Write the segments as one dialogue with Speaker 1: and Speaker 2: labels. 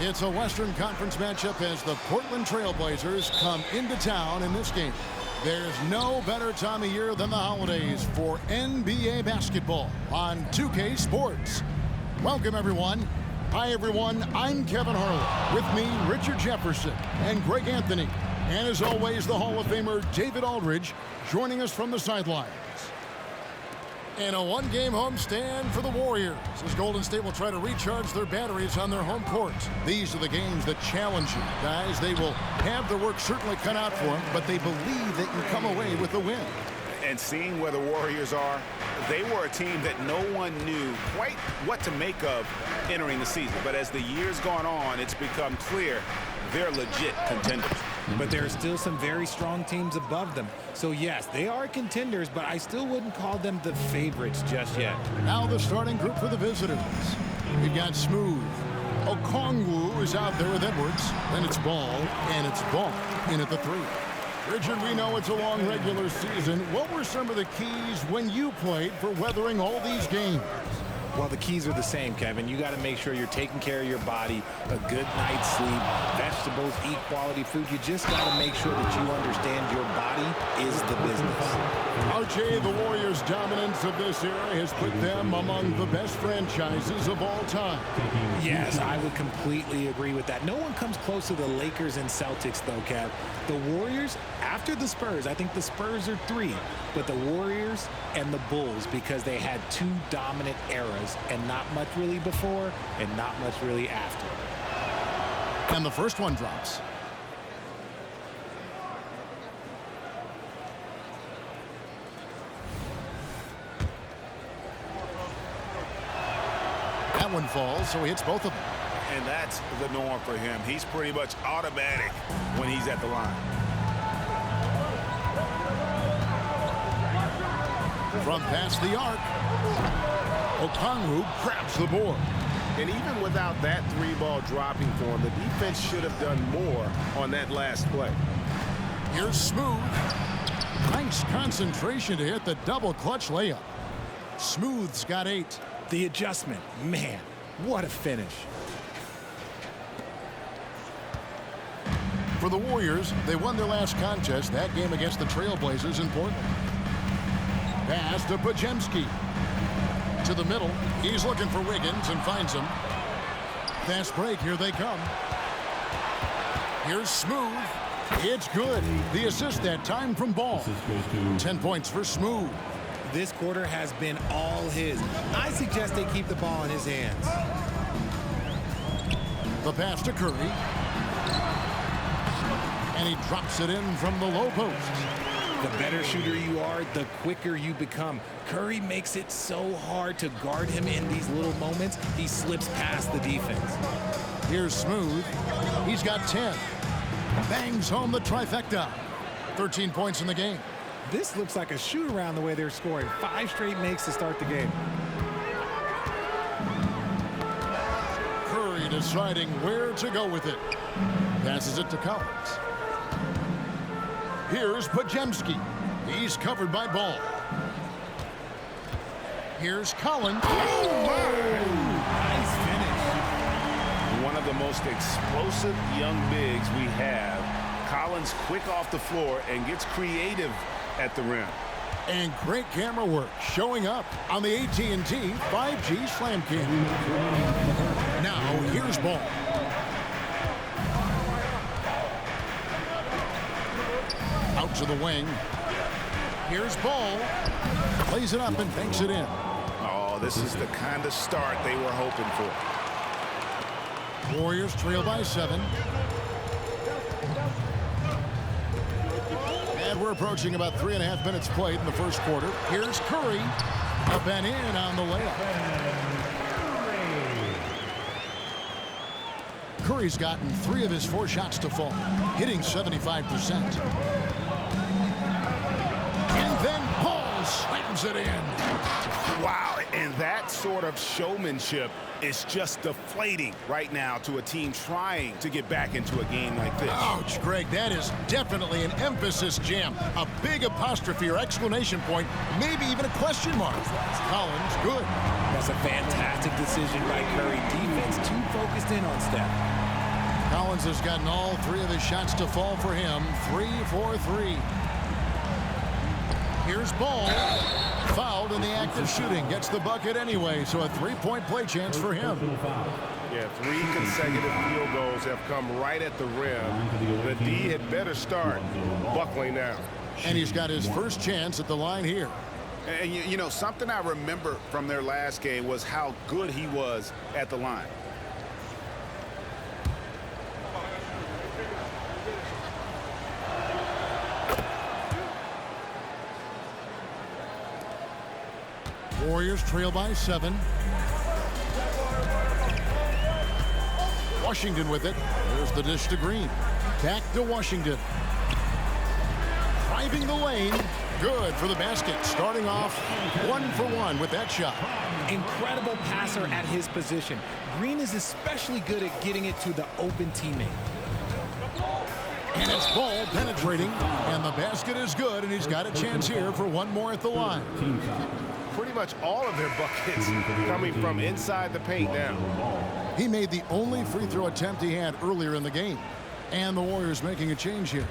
Speaker 1: It's a Western Conference matchup as the Portland Trail Blazers come into town in this game. There's no better time of year than the holidays for NBA basketball on 2K Sports. Welcome, everyone. Hi, everyone. I'm Kevin Harlan. With me, Richard Jefferson and Greg Anthony. And as always, the Hall of Famer David Aldridge joining us from the sidelines. And a one-game homestand for the Warriors as Golden State will try to recharge their batteries on their home court. These are the games that challenge you, guys. They will have their work certainly cut out for them, but they believe they can come away with a win.
Speaker 2: And seeing where the Warriors are, they were a team that no one knew quite what to make of entering the season. But as the years gone on, it's become clear they're legit contenders.
Speaker 3: But there are still some very strong teams above them. So, yes, they are contenders, but I still wouldn't call them the favorites just yet.
Speaker 1: Now the starting group for the visitors. We've got Smooth. Okongwu is out there with Edwards. Then it's Ball, and it's Ball in at the three. Richard, we know it's a long regular season. What were some of the keys when you played for weathering all these games?
Speaker 3: Well, the keys are the same, Kevin. You got to make sure you're taking care of your body, a good night's sleep, vegetables, eat quality food. You just got to make sure that you understand your body is the business.
Speaker 1: RJ, the Warriors' dominance of this era has put them among the best franchises of all time.
Speaker 3: Yes, I would completely agree with that. No one comes close to the Lakers and Celtics, though, Kev. The Warriors, after the Spurs, I think the Spurs are 3, but the Warriors and the Bulls, because they had 2 dominant eras and not much really before and not much really after.
Speaker 1: And the first one drops. That one falls, so he hits both of them.
Speaker 2: And that's the norm for him. He's pretty much automatic when he's at the line.
Speaker 1: From past the arc, Okongwu grabs the board.
Speaker 2: And even without that 3-ball dropping for him, the defense should have done more on that last play.
Speaker 1: Here's Smooth. Nice concentration to hit the double clutch layup. Smooth's got 8.
Speaker 3: The adjustment, man, what a finish.
Speaker 1: For the Warriors, they won their last contest, that game against the Trailblazers in Portland. Pass to Pajemski. To the middle. He's looking for Wiggins and finds him. Fast break. Here they come. Here's Smooth. It's good. The assist that time from Ball. 10 points for Smooth.
Speaker 3: This quarter has been all his. I suggest they keep the ball in his hands.
Speaker 1: The pass to Curry. And he drops it in from the low post.
Speaker 3: The better shooter you are, the quicker you become. Curry makes it so hard to guard him in these little moments. He slips past the defense.
Speaker 1: Here's Smooth. He's got 10. Bangs home the trifecta. 13 points in the game.
Speaker 3: This looks like a shoot-around the way they're scoring. 5 straight makes to start the game.
Speaker 1: Curry deciding where to go with it. Passes it to Collins. Here's Pajemski. He's covered by Ball. Here's Collins.
Speaker 3: Nice finish.
Speaker 2: One of the most explosive young bigs we have. Collins quick off the floor and gets creative at the rim.
Speaker 1: And great camera work showing up on the AT&T 5G Slam Cam. Now here's Ball. Out to the wing. Here's Ball. Plays it up and banks it in.
Speaker 2: Oh, this is the kind of start they were hoping for.
Speaker 1: Warriors trail by 7. And we're approaching about 3.5 minutes played in the first quarter. Here's Curry. Up and in on the layup. Curry's gotten 3 of his 4 shots to fall, hitting 75%. And then Paul slams it in.
Speaker 2: Wow, and that sort of showmanship is just deflating right now to a team trying to get back into a game like this.
Speaker 1: Ouch, Greg, that is definitely an emphasis jam. A big apostrophe or exclamation point, maybe even a question mark. Collins, good.
Speaker 3: That's a fantastic decision by Curry. Defense too focused in on Steph.
Speaker 1: Collins has gotten all 3 of his shots to fall for him. 3 for 3. Here's Ball. Fouled in the act of shooting. Gets the bucket anyway, so a 3-point play chance for him.
Speaker 4: Yeah, 3 consecutive field goals have come right at the rim. The D had better start buckling down.
Speaker 1: And he's got his first chance at the line here.
Speaker 2: And you know, something I remember from their last game was how good he was at the line.
Speaker 1: Warriors trail by 7. Washington with it. There's the dish to Green. Back to Washington. Driving the lane. Good for the basket. Starting off 1 for 1 with that shot.
Speaker 3: Incredible passer at his position. Green is especially good at getting it to the open teammate.
Speaker 1: And it's Ball penetrating. And the basket is good. And he's got a chance here for one more at the line.
Speaker 4: Pretty much all of their buckets coming from inside the paint now.
Speaker 1: He made the only free throw attempt he had earlier in the game. And the Warriors making a change here.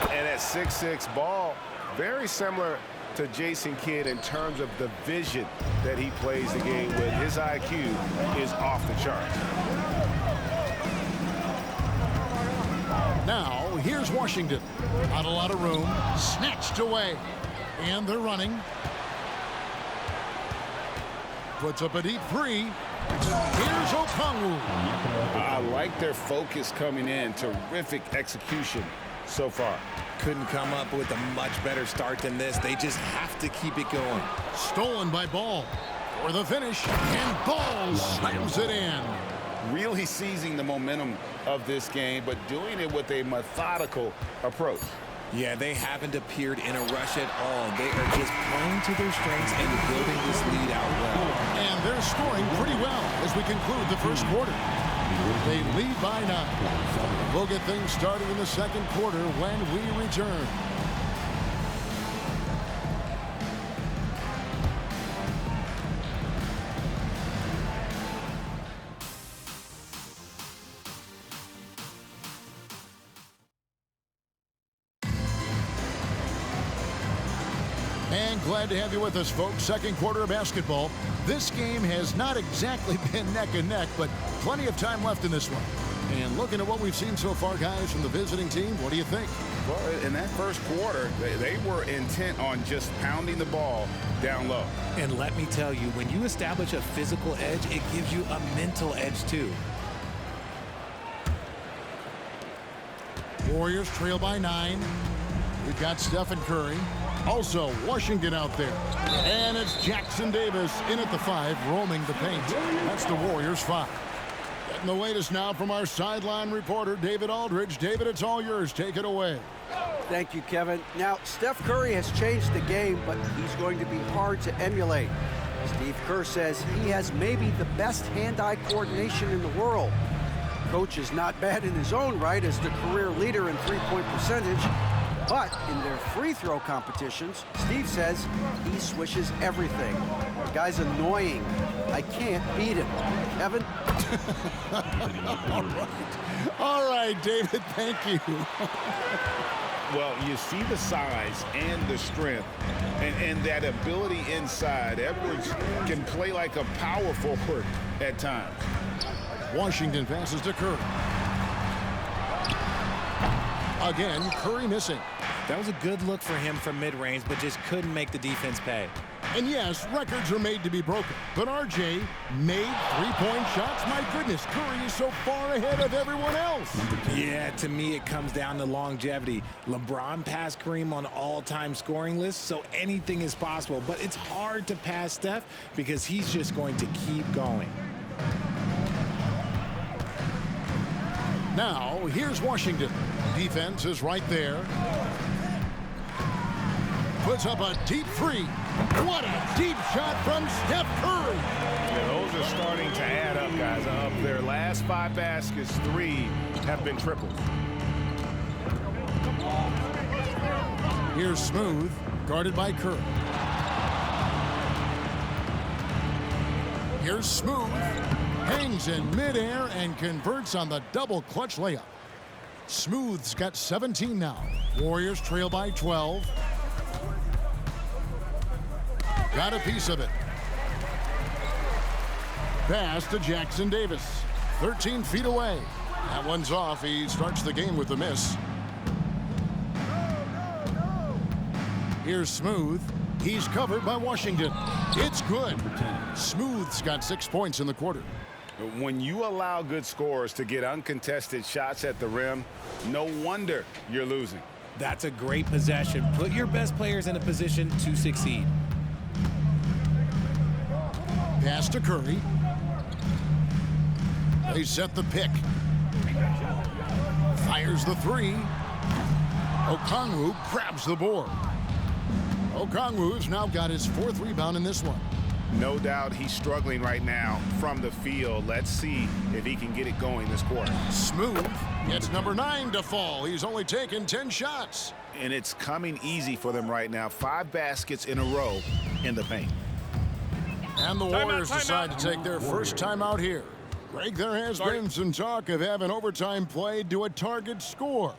Speaker 4: And at 6'6", Ball, very similar to Jason Kidd in terms of the vision that he plays the game with. His IQ is off the charts.
Speaker 1: Now, here's Washington. Not a lot of room. Snatched away. And they're running. Puts up a deep 3. Here's Okongwu.
Speaker 2: I like their focus coming in. Terrific execution so far.
Speaker 3: Couldn't come up with a much better start than this. They just have to keep it going.
Speaker 1: Stolen by Ball. For the finish. And Ball slams it in.
Speaker 2: Really seizing the momentum of this game, but doing it with a methodical approach.
Speaker 3: Yeah, they haven't appeared in a rush at all. They are just playing to their strengths and building this lead out well.
Speaker 1: And they're scoring pretty well as we conclude the first quarter. They lead by 9. We'll get things started in the second quarter when we return. And glad to have you with us, folks. Second quarter of basketball. This game has not exactly been neck and neck, but plenty of time left in this one. And looking at what we've seen so far, guys, from the visiting team, what do you think?
Speaker 2: Well, in that first quarter, they were intent on just pounding the ball down low.
Speaker 3: And let me tell you, when you establish a physical edge, it gives you a mental edge, too.
Speaker 1: Warriors trail by 9. We've got Stephen Curry. Also, Washington out there. And it's Jackson Davis in at the 5, roaming the paint. That's the Warriors' 5. Getting the latest now from our sideline reporter, David Aldridge. David, it's all yours. Take it away.
Speaker 5: Thank you, Kevin. Now, Steph Curry has changed the game, but he's going to be hard to emulate. Steve Kerr says he has maybe the best hand-eye coordination in the world. Coach is not bad in his own right as the career leader in three-point percentage. But in their free throw competitions, Steve says he swishes everything. The guy's annoying. I can't beat him. Kevin?
Speaker 1: All right, David, thank you.
Speaker 2: Well, you see the size and the strength and that ability inside. Edwards can play like a power forward at times.
Speaker 1: Washington passes to Curry. Again, Curry missing.
Speaker 3: That was a good look for him from mid-range, but just couldn't make the defense pay.
Speaker 1: And yes, records are made to be broken. But RJ made three-point shots. My goodness, Curry is so far ahead of everyone else.
Speaker 3: Yeah, to me it comes down to longevity. LeBron passed Kareem on all-time scoring lists, so anything is possible. But it's hard to pass Steph because he's just going to keep going.
Speaker 1: Now, here's Washington. Defense is right there. Puts up a deep three. What a deep shot from Steph Curry.
Speaker 4: Yeah, those are starting to add up, guys. Of their last 5 baskets, 3 have been tripled.
Speaker 1: Here's Smooth, guarded by Curry. Here's Smooth. Hangs in midair and converts on the double clutch layup. Smooth's got 17 now. Warriors trail by 12. Got a piece of it. Pass to Jackson Davis. 13 feet away. That one's off. He starts the game with a miss. Here's Smooth. He's covered by Washington. It's good. Smooth's got 6 points in the quarter.
Speaker 2: When you allow good scorers to get uncontested shots at the rim, no wonder you're losing.
Speaker 3: That's a great possession. Put your best players in a position to succeed.
Speaker 1: Pass to Curry. They set the pick. Fires the three. Okongwu grabs the board. Okongwu's now got his 4th rebound in this one.
Speaker 2: No doubt he's struggling right now from the field. Let's see if he can get it going this quarter.
Speaker 1: Smooth gets number 9 to fall. He's only taken 10 shots.
Speaker 2: And it's coming easy for them right now. 5 baskets in a row in the paint.
Speaker 1: And the Warriors decide to take their first time out here. Greg, there has been some talk of having overtime played to a target score.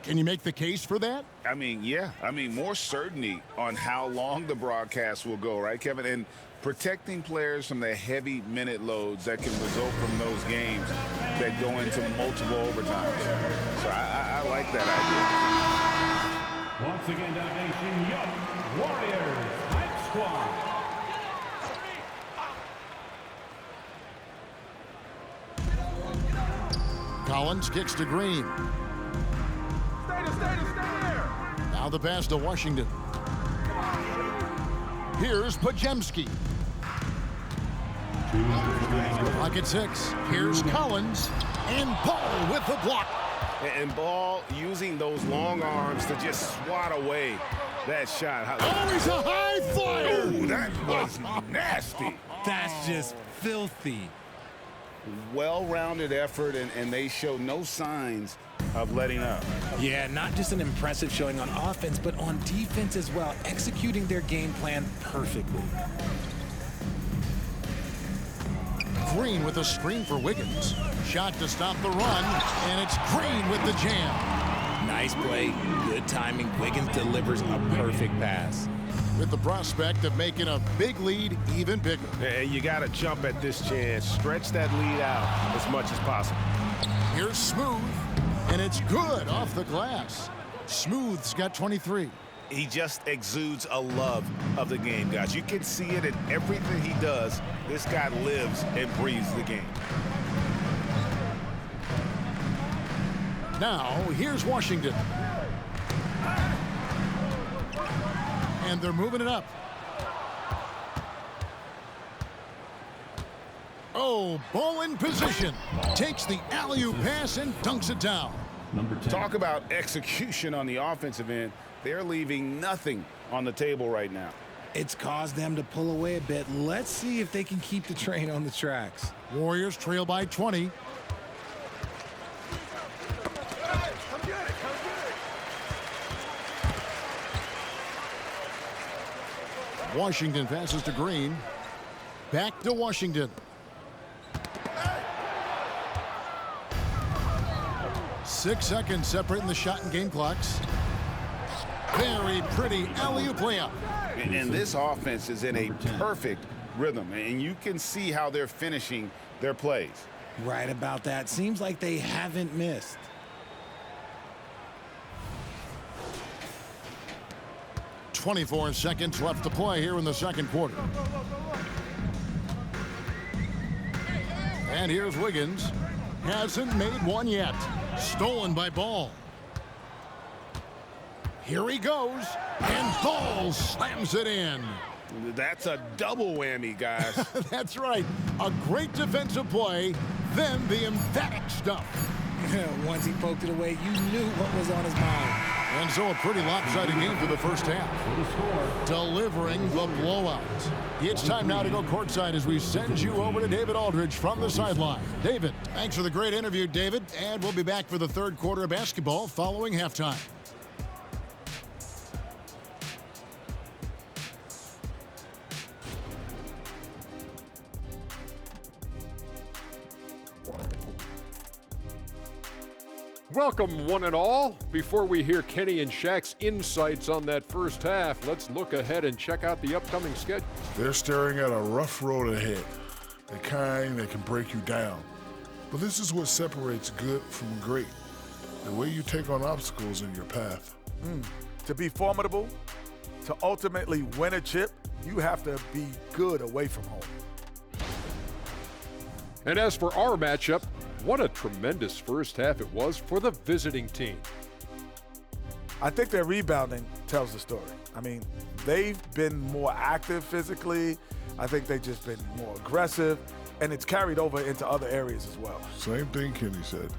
Speaker 1: Can you make the case for that?
Speaker 2: I mean, yeah. I mean, more certainty on how long the broadcast will go, right, Kevin? And protecting players from the heavy minute loads that can result from those games that go into multiple overtimes. So I like that idea.
Speaker 6: Once again, Nation Young Warriors Hype Squad.
Speaker 1: Collins kicks to Green. Now the pass to Washington. Here's Pajemski. Clock at 6. Here's Collins. And Ball with the block.
Speaker 2: And Ball using those long arms to just swat away that shot.
Speaker 1: Oh, he's a high flyer.
Speaker 2: Ooh, that was nasty.
Speaker 3: That's just filthy.
Speaker 2: Well-rounded effort, and they show no signs of letting up.
Speaker 3: Yeah, not just an impressive showing on offense, but on defense as well, executing their game plan perfectly.
Speaker 1: Green with a screen for Wiggins. Shot to stop the run, and it's Green with the jam.
Speaker 3: Nice play, good timing. Wiggins delivers a perfect pass.
Speaker 1: With the prospect of making a big lead even bigger.
Speaker 4: And you got to jump at this chance. Stretch that lead out as much as possible.
Speaker 1: Here's Smooth, and it's good off the glass. Smooth's got 23.
Speaker 2: He just exudes a love of the game, guys. You can see it in everything he does. This guy lives and breathes the game.
Speaker 1: Now, here's Washington. And they're moving it up. Oh, Ball in position. Takes the alley-oop pass and dunks it down.
Speaker 2: Talk about execution on the offensive end. They're leaving nothing on the table right now.
Speaker 3: It's caused them to pull away a bit. Let's see if they can keep the train on the tracks.
Speaker 1: Warriors trail by 20. Washington passes to Green. Back to Washington. 6 seconds separating the shot and game clocks. Very pretty alley-oop layup.
Speaker 2: And this offense is in a perfect rhythm, and you can see how they're finishing their plays.
Speaker 3: Right about that. Seems like they haven't missed.
Speaker 1: .24 seconds left to play here in the second quarter. And here's Wiggins. Hasn't made one yet. Stolen by Ball. Here he goes. And Ball slams it in.
Speaker 2: That's a double whammy, guys.
Speaker 1: That's right. A great defensive play, then the emphatic stuff.
Speaker 3: Once he poked it away, you knew what was on his mind.
Speaker 1: And so a pretty lopsided game for the first half. Delivering the blowout. It's time now to go courtside as we send you over to David Aldridge from the sideline. David, thanks for the great interview, David. And we'll be back for the third quarter of basketball following halftime.
Speaker 7: Welcome, one and all. Before we hear Kenny and Shaq's insights on that first half, let's look ahead and check out the upcoming schedule.
Speaker 8: They're staring at a rough road ahead, the kind that can break you down. But this is what separates good from great, the way you take on obstacles in your path.
Speaker 9: To be formidable, to ultimately win a chip, you have to be good away from home.
Speaker 7: And as for our matchup, what a tremendous first half it was for the visiting team.
Speaker 9: I think their rebounding tells the story. I mean, they've been more active physically. I think they've just been more aggressive, and it's carried over into other areas as well.
Speaker 8: Same thing Kenny said.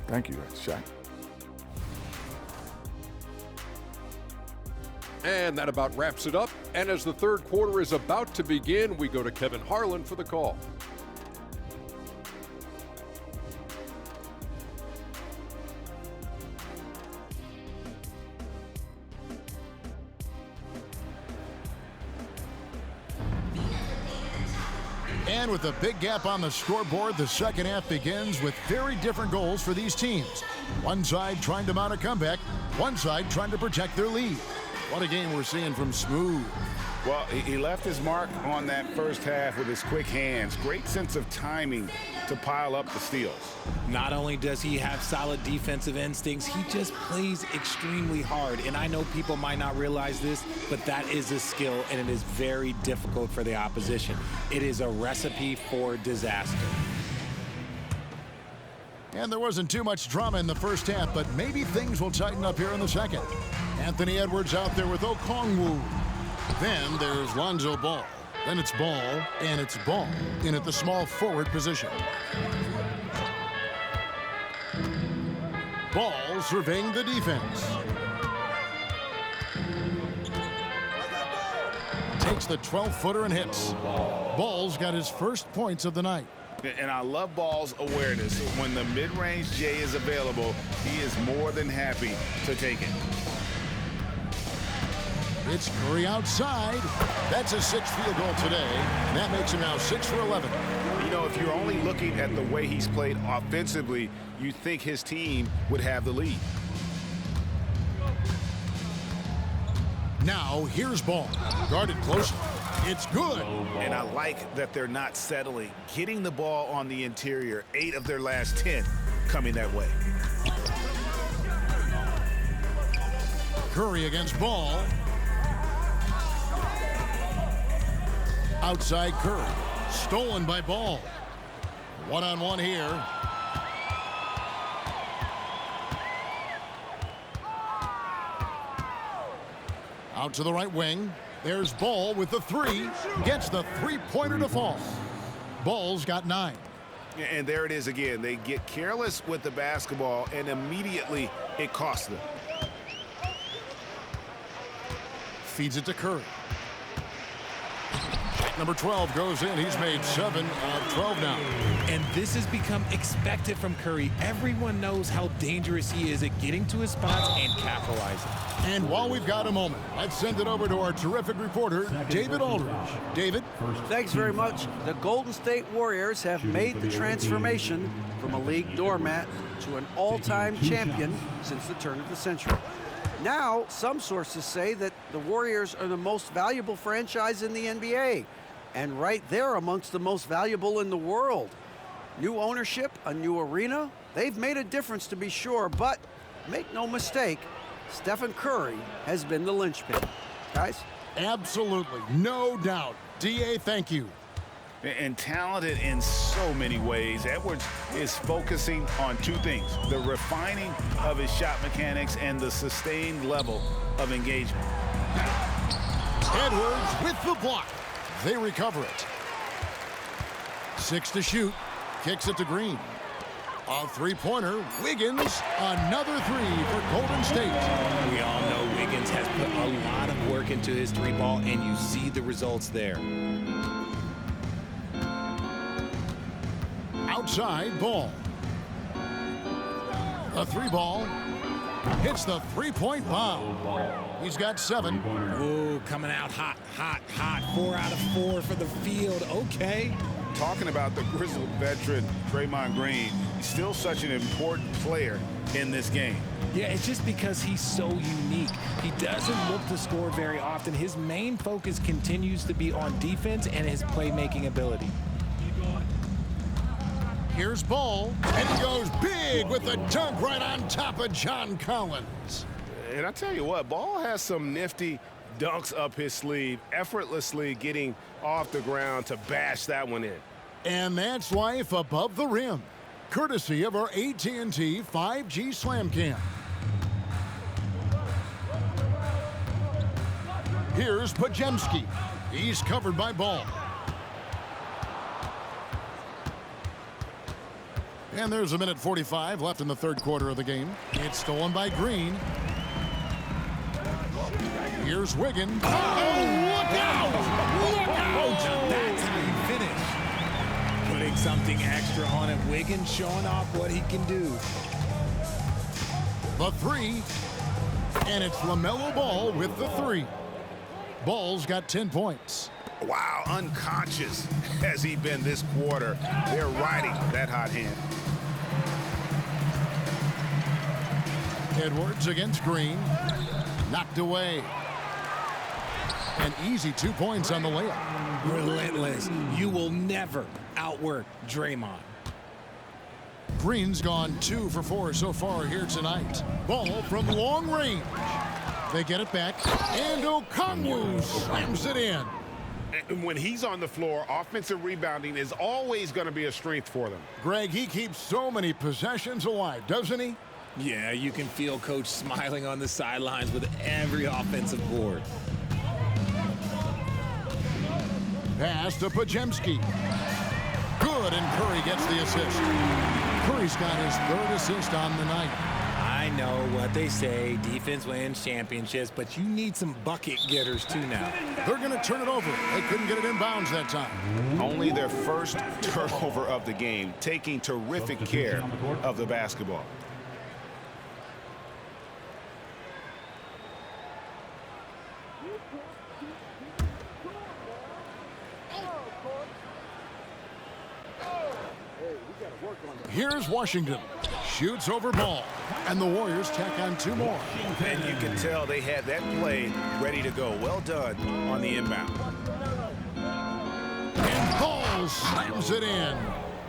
Speaker 9: Thank you, Shaq.
Speaker 7: And that about wraps it up. And as the third quarter is about to begin, we go to Kevin Harlan for the call.
Speaker 1: And with a big gap on the scoreboard, the second half begins with very different goals for these teams. One side trying to mount a comeback, one side trying to protect their lead. What a game we're seeing from Smooth.
Speaker 2: Well, he left his mark on that first half with his quick hands. Great sense of timing to pile up the steals.
Speaker 3: Not only does he have solid defensive instincts, he just plays extremely hard. And I know people might not realize this, but that is a skill, and it is very difficult for the opposition. It is a recipe for disaster.
Speaker 1: And there wasn't too much drama in the first half, but maybe things will tighten up here in the second. Anthony Edwards out there with Okongwu. Then there's Lonzo Ball. Then it's Ball, and it's Ball in at the small forward position. Ball surveying the defense. Takes the 12-footer and hits. Ball's got his first points of the night.
Speaker 2: And I love Ball's awareness. When the mid-range J is available, he is more than happy to take it.
Speaker 1: It's Curry outside. That's a sixth field goal today. And that makes him now 6 for 11.
Speaker 2: You know, if you're only looking at the way he's played offensively, you think his team would have the lead.
Speaker 1: Now, here's Ball. Guarded close. It's good.
Speaker 2: And I like that they're not settling. Getting the ball on the interior, 8 of their last 10 coming that way.
Speaker 1: Curry against Ball. Outside Curry. Stolen by Ball. One-on-one here. Out to the right wing. There's Ball with the three. Gets the three-pointer to fall. Ball's got 9.
Speaker 2: And there it is again. They get careless with the basketball, and immediately it costs them.
Speaker 1: Feeds it to Curry. Number 12 goes in. He's made 7 of 12 now.
Speaker 3: And this has become expected from Curry. Everyone knows how dangerous he is at getting to his spots and capitalizing.
Speaker 1: And while we've got a moment, let's send it over to our terrific reporter, David Aldridge. David?
Speaker 5: Thanks very much. The Golden State Warriors have made the transformation from a league doormat to an all-time champion since the turn of the century. Now, some sources say that the Warriors are the most valuable franchise in the NBA, and right there amongst the most valuable in the world. New ownership, a new arena, they've made a difference to be sure, but make no mistake, Stephen Curry has been the linchpin. Guys?
Speaker 1: Absolutely, no doubt. D.A., thank you.
Speaker 2: And talented in so many ways. Edwards is focusing on 2 things: the refining of his shot mechanics and the sustained level of engagement.
Speaker 1: Edwards with the block. They recover it. 6 to shoot. Kicks it to Green. A three-pointer. Wiggins, another 3 for Golden State.
Speaker 3: We all know Wiggins has put a lot of work into his 3-ball, and you see the results there.
Speaker 1: Outside Ball. A 3-ball. Hits the 3-point bomb. He's got 7.
Speaker 3: Ooh, coming out hot, hot, hot. 4 out of 4 for the field. Okay.
Speaker 2: talking about the grizzled veteran Draymond Green, he's still such an important player in this game.
Speaker 3: Yeah, it's just because he's so unique. He doesn't look to score very often. His main focus continues to be on defense and his playmaking ability.
Speaker 1: Here's Ball, and he goes big with the dunk right on top of John Collins.
Speaker 4: And I tell you what, Ball has some nifty dunks up his sleeve, effortlessly getting off the ground to bash that one in.
Speaker 1: And that's life above the rim, courtesy of our AT&T 5G Slam Cam. Here's Pajemski. He's covered by Ball. And there's a minute 45 left in the third quarter of the game. It's stolen by Green. Here's Wiggins. Oh, look out! Look out!
Speaker 3: That's how you finish. Putting something extra on it. Wiggins showing off what he can do.
Speaker 1: The three. And it's LaMelo Ball with the three. Ball's got 10 points.
Speaker 2: Wow, unconscious has he been this quarter. They're riding that hot hand.
Speaker 1: Edwards against Green. Knocked away. An easy 2 points on the layup.
Speaker 3: Relentless. You will never outwork Draymond.
Speaker 1: Green's gone 2 for 4 so far here tonight. Ball from long range. They get it back, and Okongwu slams it in.
Speaker 4: And when he's on the floor, offensive rebounding is always going to be a strength for them.
Speaker 1: Greg, he keeps so many possessions alive, doesn't he?
Speaker 3: Yeah, you can feel Coach smiling on the sidelines with every offensive board.
Speaker 1: Pass to Pajemski. Good, and Curry gets the assist. Curry's got his third assist on the night.
Speaker 3: I know what they say, defense wins championships, but you need some bucket getters too now.
Speaker 1: They're going to turn it over. They couldn't get it in bounds that time.
Speaker 2: Only their first turnover of the game, taking terrific care of the basketball.
Speaker 1: Here's Washington. Shoots over Ball. And the Warriors tack on 2 more.
Speaker 2: And you can tell they had that play ready to go. Well done on the inbound.
Speaker 1: And Ball slams it in.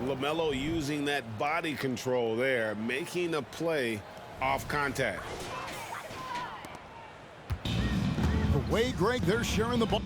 Speaker 4: LaMelo using that body control there, making a play off contact.
Speaker 1: The way, Greg, they're sharing the ball.